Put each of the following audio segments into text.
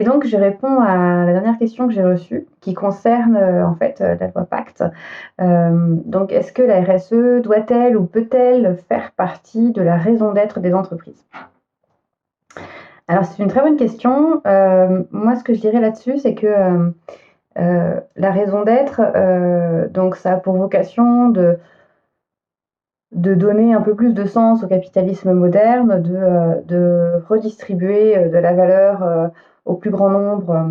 Et donc je réponds à la dernière question que j'ai reçue, qui concerne, en fait, la loi Pacte. Donc est-ce que la RSE doit-elle ou peut-elle faire partie de la raison d'être des entreprises? Alors c'est une très bonne question. Moi ce que je dirais là-dessus, c'est que, la raison d'être, donc ça a pour vocation de donner un peu plus de sens au capitalisme moderne, de redistribuer, de la valeur, au plus grand nombre,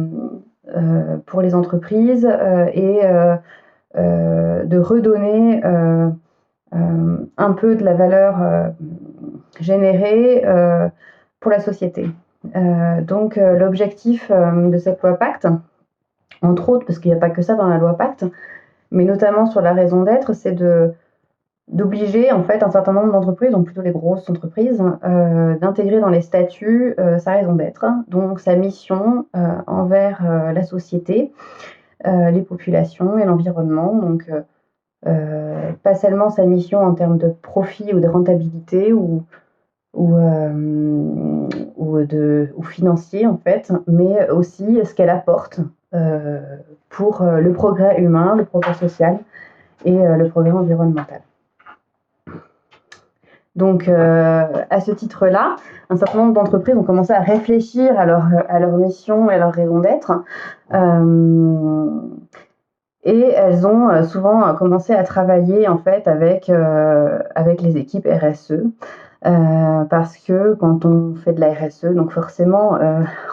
pour les entreprises, et de redonner, un peu de la valeur, générée, pour la société. Donc l'objectif, de cette loi Pacte, entre autres, parce qu'il n'y a pas que ça dans la loi Pacte, mais notamment sur la raison d'être, c'est d'obliger en fait un certain nombre d'entreprises, donc plutôt les grosses entreprises, d'intégrer dans les statuts sa raison d'être, donc sa mission envers la société, les populations et l'environnement. Donc pas seulement sa mission en termes de profit ou de rentabilité ou, ou financier en fait, mais aussi ce qu'elle apporte pour le progrès humain, le progrès social et le progrès environnemental. Donc, à ce titre-là, un certain nombre d'entreprises ont commencé à réfléchir à leur mission et à leur raison d'être. Et elles ont souvent commencé à travailler en fait avec les équipes RSE. Parce que quand on fait de la RSE, donc forcément,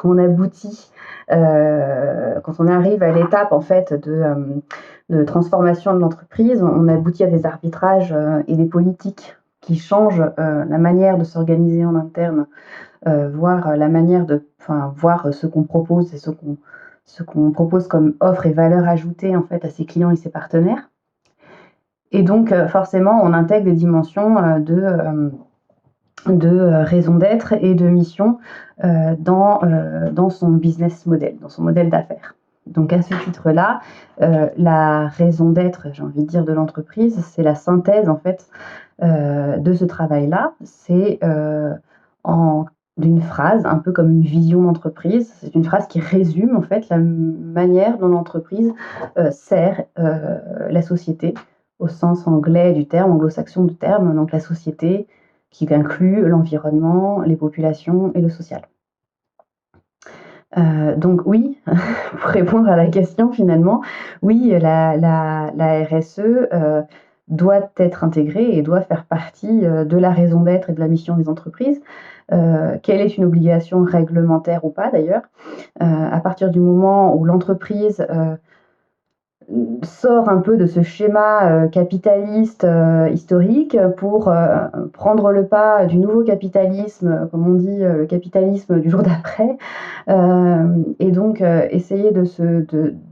on aboutit, quand on arrive à l'étape en fait de transformation de l'entreprise, on aboutit à des arbitrages et des politiques qui changent la manière de s'organiser en interne, voire la manière voir ce qu'on propose et ce qu'on propose comme offre et valeur ajoutée en fait à ses clients et ses partenaires. Et donc forcément, on intègre des dimensions de raison d'être et de mission dans son business model, dans son modèle d'affaires. Donc à ce titre-là, la raison d'être, j'ai envie de dire, de l'entreprise, c'est la synthèse en fait de ce travail-là. C'est d'une phrase, un peu comme une vision d'entreprise. C'est une phrase qui résume en fait la manière dont l'entreprise sert la société au sens anglais du terme, anglo-saxon du terme, donc la société qui inclut l'environnement, les populations et le social. Donc oui, pour répondre à la question finalement, oui, la RSE doit être intégrée et doit faire partie de la raison d'être et de la mission des entreprises, quelle est une obligation réglementaire ou pas d'ailleurs. À partir du moment où l'entreprise sort un peu de ce schéma capitaliste historique pour prendre le pas du nouveau capitalisme, comme on dit, le capitalisme du jour d'après, et donc essayer de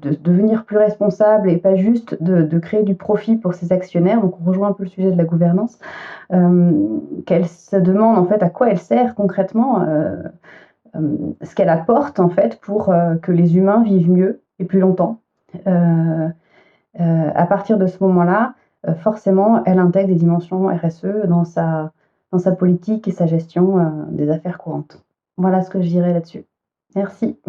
devenir plus responsable et pas juste de créer du profit pour ses actionnaires. Donc on rejoint un peu le sujet de la gouvernance, qu'elle se demande en fait à quoi elle sert concrètement, ce qu'elle apporte en fait pour que les humains vivent mieux et plus longtemps. À partir de ce moment-là, forcément, elle intègre des dimensions RSE dans sa politique et sa gestion des affaires courantes. Voilà ce que je dirais là-dessus. Merci.